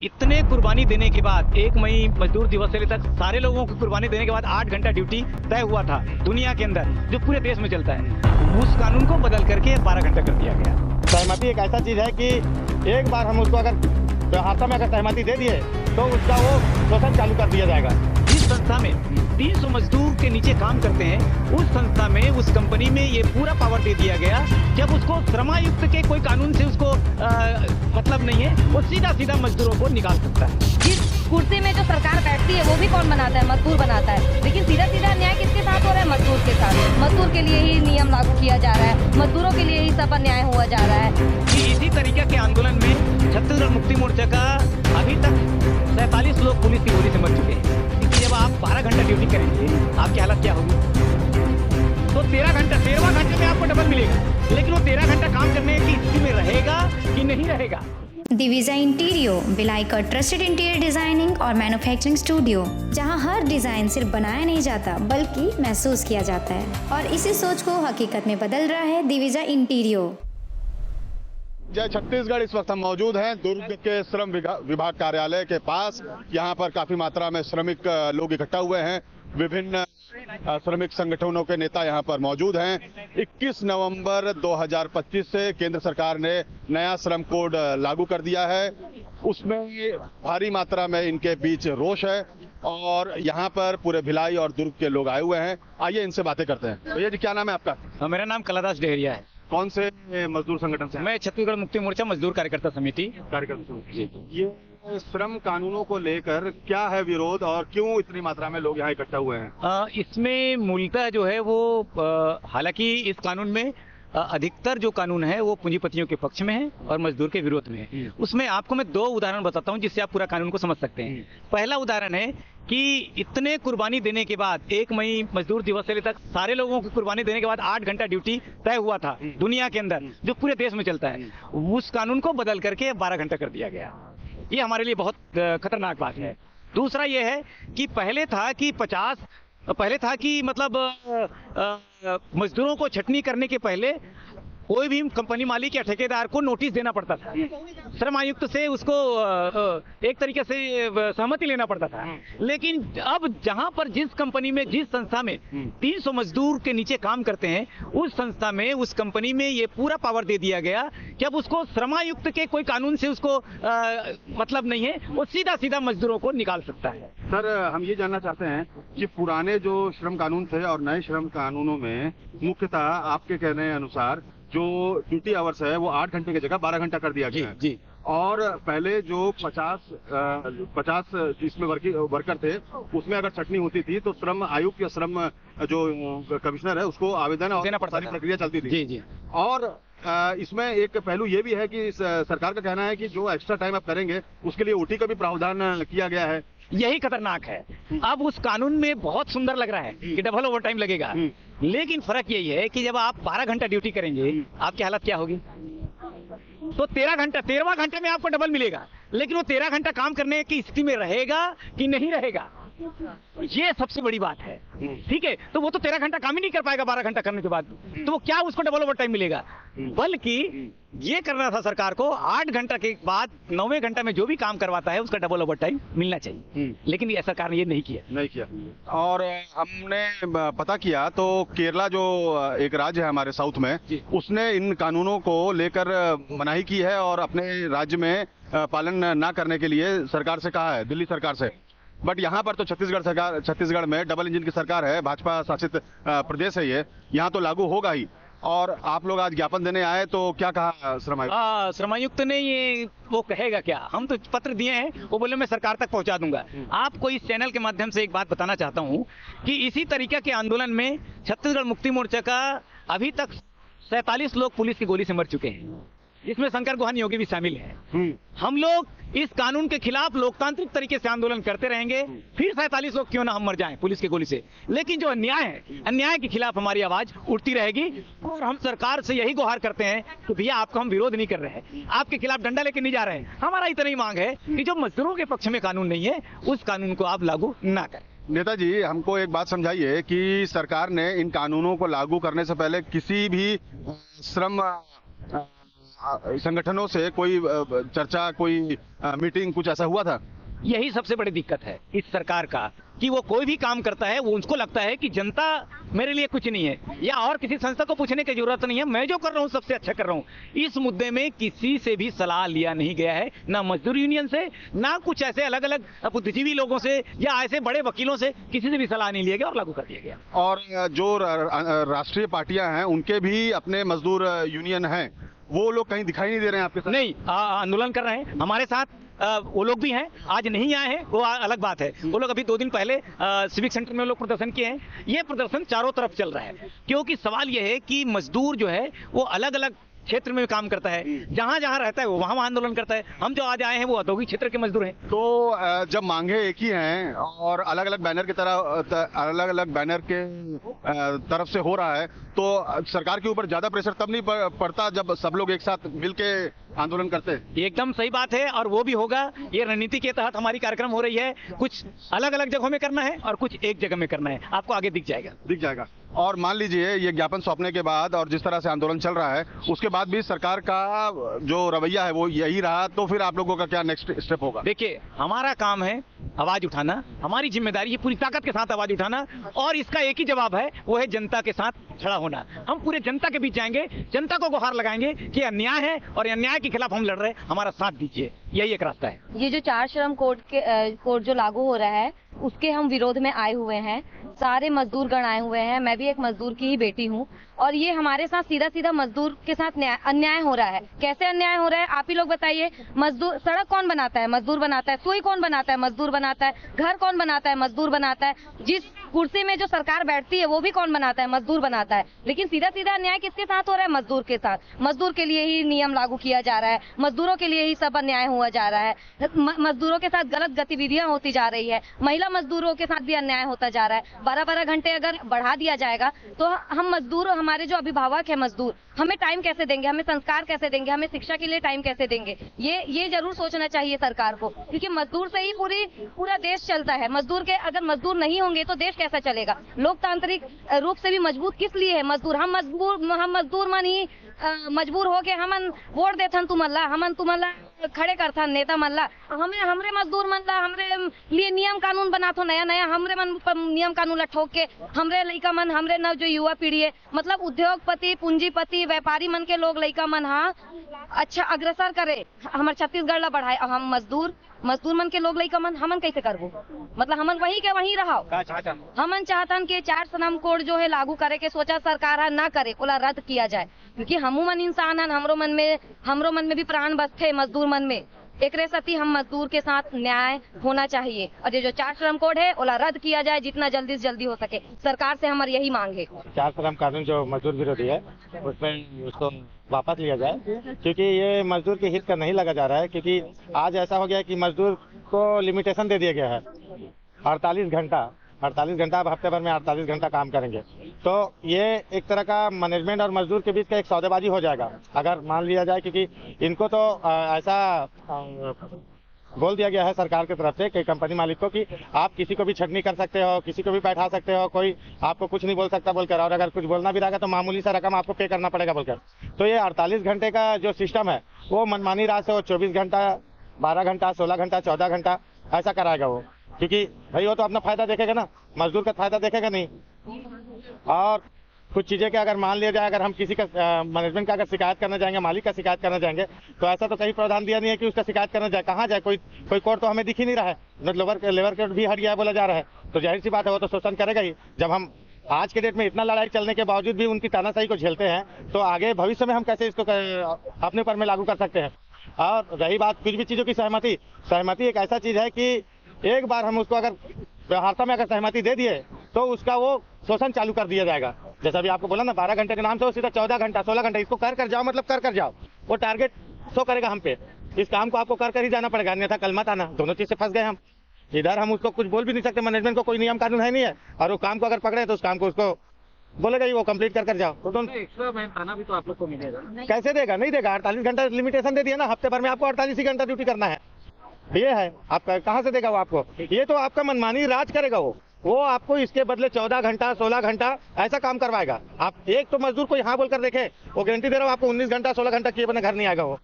इतने कुर्बानी देने के बाद 1 मई मजदूर दिवस से लेकर सारे लोगों को कुर्बानी देने के बाद 8 घंटा ड्यूटी तय हुआ था दुनिया के अंदर, जो पूरे देश में चलता है। उस कानून को बदल करके 12 घंटा कर दिया गया। सहमति एक ऐसा चीज है कि एक बार हम उसको अगर व्यवहार में अगर सहमति दे दिए तो उसका वो शोषण चालू कर दिया जाएगा। जिस संस्था में 300 मजदूर के नीचे काम करते हैं, उस संस्था में, उस कंपनी में ये पूरा पावर दे दिया गया कि अब उसको श्रमायुक्त के कोई कानून से उसको मतलब नहीं है, वो सीधा सीधा मजदूरों को निकाल सकता है। जिस कुर्सी में जो सरकार बैठती है वो भी कौन बनाता है? मजदूर बनाता है। लेकिन सीधा सीधा न्याय किसके साथ हो रहा है? मजदूर के साथ। मजदूर के लिए ही नियम लागू किया जा रहा है, मजदूरों के लिए ही सब अन्याय हुआ जा रहा है। इसी तरीके के आंदोलन में छत्तीसगढ़ मुक्ति मोर्चा का अभी तक 47 लोग पुलिस की गोली से मर चुके हैं। जब आप 12 घंटा ड्यूटी करेंगे, आपकी हालत क्या होगी? तो 13वां घंटे में आपको डबल मिलेगा, लेकिन वो 13 घंटा काम करने की स्थिति में रहेगा कि नहीं रहेगा? दिविजा इंटीरियो भिलाई का ट्रस्टेड इंटीरियर डिजाइनिंग और मैन्युफैक्चरिंग स्टूडियो, जहां हर डिजाइन सिर्फ बनाया नहीं जाता बल्कि महसूस किया जाता है, और इसी सोच को हकीकत में बदल रहा है दिविजा इंटीरियो। जय छत्तीसगढ़, इस वक्त हम मौजूद हैं दुर्ग के श्रम विभाग कार्यालय के पास। यहाँ पर काफी मात्रा में श्रमिक लोग इकट्ठा हुए हैं। विभिन्न श्रमिक संगठनों के नेता यहाँ पर मौजूद हैं। 21 नवंबर 2025 से केंद्र सरकार ने नया श्रम कोड लागू कर दिया है। उसमें भारी मात्रा में इनके बीच रोष है और यहाँ पर पूरे भिलाई और दुर्ग के लोग आए हुए हैं। आइए इनसे बातें करते हैं। भैया जी, क्या नाम है आपका? मेरा नाम कलादास डेहरिया है। कौन से मजदूर संगठन से? मैं छत्तीसगढ़ मुक्ति मोर्चा मजदूर कार्यकर्ता समिति जी। ये श्रम कानूनों को लेकर क्या है विरोध और क्यों इतनी मात्रा में लोग यहाँ इकट्ठा हुए हैं? इसमें मूलतः जो है वो हालांकि इस कानून में अधिकतर जो कानून है वो पूंजीपतियों के पक्ष में है और मजदूर के विरोध में है। उसमें आपको मैं 2 उदाहरण बताता हूं जिससे आप पूरा कानून को समझ सकते हैं। पहला उदाहरण है कि इतने कुर्बानी देने के बाद 1 मई मजदूर दिवस से लेकर सारे लोगों की कुर्बानी देने के बाद 8 घंटा ड्यूटी तय हुआ था दुनिया के अंदर, जो पूरे देश में चलता है। उस कानून को बदल करके 12 घंटा कर दिया गया। ये हमारे लिए बहुत खतरनाक बात है। दूसरा ये है कि पहले था कि मतलब मजदूरों को छटनी करने के पहले कोई भी कंपनी मालिक या ठेकेदार को नोटिस देना पड़ता था, श्रम आयुक्त से उसको एक तरीके से सहमति लेना पड़ता था। लेकिन अब जहां पर जिस कंपनी में, जिस संस्था में 300 मजदूर के नीचे काम करते हैं, उस संस्था में, उस कंपनी में ये पूरा पावर दे दिया गया कि अब उसको श्रम आयुक्त के कोई कानून से उसको मतलब नहीं है, वो सीधा सीधा मजदूरों को निकाल सकता है। सर, हम ये जानना चाहते हैं कि पुराने जो श्रम कानून थे और नए श्रम कानूनों में मुख्यतः आपके कहने अनुसार जो ड्यूटी आवर्स है वो 8 घंटे की जगह 12 घंटा कर दिया गया है। जी। और पहले जो 50 जिसमें वर्कर थे, उसमें अगर छटनी होती थी तो श्रम आयुक्त या श्रम जो कमिश्नर है उसको आवेदन और सारी प्रक्रिया चलती थी। जी। और इसमें एक पहलू ये भी है कि सरकार का कहना है कि जो एक्स्ट्रा टाइम आप करेंगे उसके लिए ओटी का भी प्रावधान किया गया है। यही खतरनाक है। अब उस कानून में बहुत सुंदर लग रहा है कि डबल ओवर टाइम लगेगा, लेकिन फर्क यही है कि जब आप 12 घंटा ड्यूटी करेंगे, आपकी हालत क्या होगी? तो 13वां घंटे में आपको डबल मिलेगा, लेकिन वो 13 घंटा काम करने की स्थिति में रहेगा कि नहीं रहेगा? ये सबसे बड़ी बात है। ठीक है, तो वो तो 13 घंटा काम ही नहीं कर पाएगा 12 घंटा करने के बाद, तो वो क्या उसको डबल ओवर टाइम मिलेगा? बल्कि ये करना था सरकार को, 8 घंटा के बाद 9वें घंटा में जो भी काम करवाता है उसका डबल ओवर टाइम मिलना चाहिए। लेकिन ये सरकार ने ये नहीं किया। और हमने पता किया तो केरला जो एक राज्य है हमारे साउथ में, उसने इन कानूनों को लेकर मनाही की है और अपने राज्य में पालन ना करने के लिए सरकार से कहा है, दिल्ली सरकार से। बट यहाँ पर तो छत्तीसगढ़ में डबल इंजन की सरकार है, भाजपा शासित प्रदेश है ये, यहाँ तो लागू होगा ही। और आप लोग आज ज्ञापन देने आए तो क्या कहा श्रम आयुक्त? श्रम आयुक्त ने ये वो कहेगा क्या? हम तो पत्र दिए हैं, वो बोले मैं सरकार तक पहुंचा दूंगा। आपको इस चैनल के माध्यम से एक बात बताना चाहता हूं कि इसी तरीके के आंदोलन में छत्तीसगढ़ मुक्ति मोर्चा का अभी तक 47 लोग पुलिस की गोली से मर चुके हैं, जिसमें शंकर गुहान योगी भी शामिल है। हम लोग इस कानून के खिलाफ लोकतांत्रिक तरीके से आंदोलन करते रहेंगे, फिर 47 लोग क्यों ना हम मर जाएं पुलिस की गोली से, लेकिन जो अन्याय है, अन्याय के खिलाफ हमारी आवाज उठती रहेगी। और हम सरकार से यही गुहार करते हैं कि भैया आपको हम विरोध नहीं कर रहे हैं, आपके खिलाफ डंडा लेके नहीं जा रहे हैं। हमारा इतना ही मांग है कि जो मजदूरों के पक्ष में कानून नहीं है, उस कानून को आप लागू ना करें। नेताजी, हमको एक बात समझाइए कि सरकार ने इन कानूनों को लागू करने से पहले किसी भी श्रम संगठनों से कोई चर्चा, कोई मीटिंग, कुछ ऐसा हुआ था? यही सबसे बड़ी दिक्कत है इस सरकार का कि वो कोई भी काम करता है वो उनको लगता है कि जनता मेरे लिए कुछ नहीं है या और किसी संस्था को पूछने की जरूरत नहीं है, मैं जो कर रहा हूँ सबसे अच्छा कर रहा हूँ। इस मुद्दे में किसी से भी सलाह लिया नहीं गया है, ना मजदूर यूनियन से, ना कुछ ऐसे अलग अलग बुद्धिजीवी लोगों से या ऐसे बड़े वकीलों से, किसी से भी सलाह नहीं लिया गया और लागू कर दिया गया। और जो राष्ट्रीय पार्टियां हैं उनके भी अपने मजदूर यूनियन हैं, वो लोग कहीं दिखाई नहीं दे रहे हैं आपके साथ? नहीं, आंदोलन कर रहे हैं हमारे साथ। वो लोग भी हैं, आज नहीं आए हैं वो अलग बात है। वो लोग अभी 2 दिन पहले सिविक सेंटर में लोग प्रदर्शन किए हैं। ये प्रदर्शन चारों तरफ चल रहा है क्योंकि सवाल ये है कि मजदूर जो है वो अलग अलग क्षेत्र में काम करता है, जहां जहां रहता है वो वहां आंदोलन करता है। हम जो आज आए हैं वो औद्योगिक क्षेत्र के मजदूर हैं। तो जब मांगे एक ही हैं और अलग अलग बैनर की तरह, अलग अलग बैनर के तरफ से हो रहा है, तो सरकार के ऊपर ज्यादा प्रेशर तब नहीं पड़ता जब सब लोग एक साथ मिलके आंदोलन करते हैं? एकदम सही बात है और वो भी होगा। ये रणनीति के तहत हमारी कार्यक्रम हो रही है। कुछ अलग अलग जगहों में करना है और कुछ एक जगह में करना है, आपको आगे दिख जाएगा। और मान लीजिए ये ज्ञापन सौंपने के बाद और जिस तरह से आंदोलन चल रहा है उसके बाद भी सरकार का जो रवैया है वो यही रहा, तो फिर आप लोगों का क्या नेक्स्ट स्टेप होगा? देखिए, हमारा काम है आवाज उठाना, हमारी जिम्मेदारी है पूरी ताकत के साथ आवाज उठाना और इसका एक ही जवाब है, वो है जनता के साथ खड़ा होना। हम पूरे जनता के बीच जाएंगे, जनता को गुहार लगाएंगे कि अन्याय है और अन्याय के खिलाफ हम लड़ रहे हैं, हमारा साथ दीजिए, यही एक रास्ता है। ये जो 4 श्रम कोड जो लागू हो रहा है उसके हम विरोध में आए हुए हैं। सारे मजदूर गण आए हुए हैं, मैं भी एक मजदूर की ही बेटी हूँ और ये हमारे साथ सीधा सीधा मजदूर के साथ अन्याय हो रहा है। कैसे अन्याय हो रहा है आप ही लोग बताइए। मजदूर, सड़क कौन बनाता है? मजदूर बनाता है। सुई कौन बनाता है? मजदूर बनाता है। घर कौन बनाता है? मजदूर बनाता है। जिस कुर्सी में जो सरकार बैठती है वो भी कौन बनाता है? मजदूर बनाता है। लेकिन सीधा सीधा अन्याय किसके साथ हो रहा है? मजदूर के साथ। मजदूर के लिए ही नियम लागू किया जा रहा है, मजदूरों के लिए ही सब अन्याय हुआ जा रहा है, मजदूरों के साथ गलत गतिविधियां होती जा रही है, महिला मजदूरों के साथ भी अन्याय होता जा रहा है। 12-12 घंटे अगर बढ़ा दिया जाएगा तो हम मजदूर, हमारे जो अभिभावक है मजदूर, हमें टाइम कैसे देंगे? हमें संस्कार कैसे देंगे? हमें शिक्षा के लिए टाइम कैसे देंगे? ये जरूर सोचना चाहिए सरकार को, क्योंकि मजदूर से ही पूरा देश चलता है। मजदूर के अगर मजदूर नहीं होंगे तो देश कैसा चलेगा? लोकतांत्रिक रूप से भी मजबूत किस लिए है मजदूर? हम मजदूर मन ही मजबूर हो के हमन वोट देथन तुमल्ला, हमन तुमल्ला खड़े करथन नेता मल्ला, हमरे मजदूर मन ला हमरे लिए नियम कानून बनाथो नया नया, हमरे मन नियम कानून ला ठोक के हमरे लइका मन, हमरे नव जो युवा पीढ़ी है, मतलब उद्योगपति, पूंजीपति, व्यापारी मन के लोग लइका मन अच्छा अग्रसर करे, हमारे छत्तीसगढ़ ला बढ़ाए। हम मजदूर मन के लोग लइका मन हमन कैसे करबो? मतलब हमन वहीं के वहीं रहो। हमन चाहतन कि 4 श्रम कोड जो है लागू करे के सोचा सरकार है, ना करे, ओला रद्द किया जाए, क्योंकि हमू मन इंसान हन, हमरो मन में भी प्राण बसथे मजदूर मन में। एकरे साथी हम मजदूर के साथ न्याय होना चाहिए और ये जो 4 श्रम कोड है ओला रद्द किया जाए जितना जल्दी से जल्दी हो सके। सरकार से हमारी यही मांग है। 4 श्रम कानून जो मजदूर विरोधी है उसमें उसको वापस लिया जाए, क्योंकि ये मजदूर के हित का नहीं लगा जा रहा है। क्योंकि आज ऐसा हो गया कि मजदूर को लिमिटेशन दे दिया गया है 48 घंटा। अब हफ्ते भर में 48 घंटा काम करेंगे, तो ये एक तरह का मैनेजमेंट और मजदूर के बीच का एक सौदेबाजी हो जाएगा अगर मान लिया जाए। क्योंकि इनको तो ऐसा बोल दिया गया है सरकार की तरफ से कि कंपनी मालिक को कि आप किसी को भी छटनी कर सकते हो, किसी को भी बैठा सकते हो, कोई आपको कुछ नहीं बोल सकता बोलकर, और अगर कुछ बोलना भी रहेगा तो मामूली सा रकम आपको पे करना पड़ेगा बोलकर। तो ये 48 घंटे का जो सिस्टम है वो मनमानी रात से वो 24 घंटा, 12 घंटा, 16 घंटा, 14 घंटा ऐसा कराएगा वो, क्योंकि भाई वो तो अपना फायदा देखेगा ना, मजदूर का फायदा देखेगा नहीं। और कुछ चीजें का अगर मान लिया जाए, अगर हम किसी का मैनेजमेंट का अगर शिकायत करना जाएंगे, मालिक का शिकायत करना जाएंगे, तो ऐसा तो कहीं प्रावधान दिया नहीं है कि उसका शिकायत करना जाए। कहाँ जाए? कोई कोर्ट तो हमें दिख ही नहीं रहा है। लेबर कोर्ट भी हट गया है बोला जा रहा है, तो जाहिर सी बात है वो तो शोषण करेगा ही। जब हम आज के डेट में इतना लड़ाई चलने के बावजूद भी उनकी तानाशाही को झेलते हैं, तो आगे भविष्य में हम कैसे इसको अपने ऊपर में लागू कर सकते हैं? और रही बात कुछ भी चीजों की सहमति एक ऐसा चीज है कि एक बार हम उसको अगर व्यवहार्यता में अगर सहमति दे दिए तो उसका वो शोषण चालू कर दिया जाएगा। जैसा भी आपको बोला ना, 12 घंटे के नाम से वो सीधा 14 घंटा, 16 घंटा इसको कर जाओ, मतलब कर जाओ। वो टारगेट शो करेगा हम पे, इस काम को आपको कर ही जाना पड़ेगा, अन्यथा कल मत आना। दोनों चीज से फंस गए हम। इधर हम उसको कुछ बोल भी नहीं सकते, मैनेजमेंट को कोई नियम कानून है नहीं है, और वो काम को अगर पकड़े तो उस काम को उसको बोलेगा ही वो कंप्लीट कर जाओ। तो दोनों एक्स्ट्रा खाना भी तो आप लोग को मिलेगा, कैसे देगा? नहीं देगा। 48 घंटा लिमिटेशन दे दिया ना, हफ्ते भर में आपको 48 ही घंटा ड्यूटी करना है। ये है, आप कहाँ से देगा वो आपको? ये तो आपका मनमानी राज करेगा वो। वो आपको इसके बदले 14 घंटा 16 घंटा ऐसा काम करवाएगा। आप एक तो मजदूर को यहाँ बोलकर देखें, वो गारंटी दे रहा हूँ आपको 19 घंटा 16 घंटा किए बने घर नहीं आएगा वो।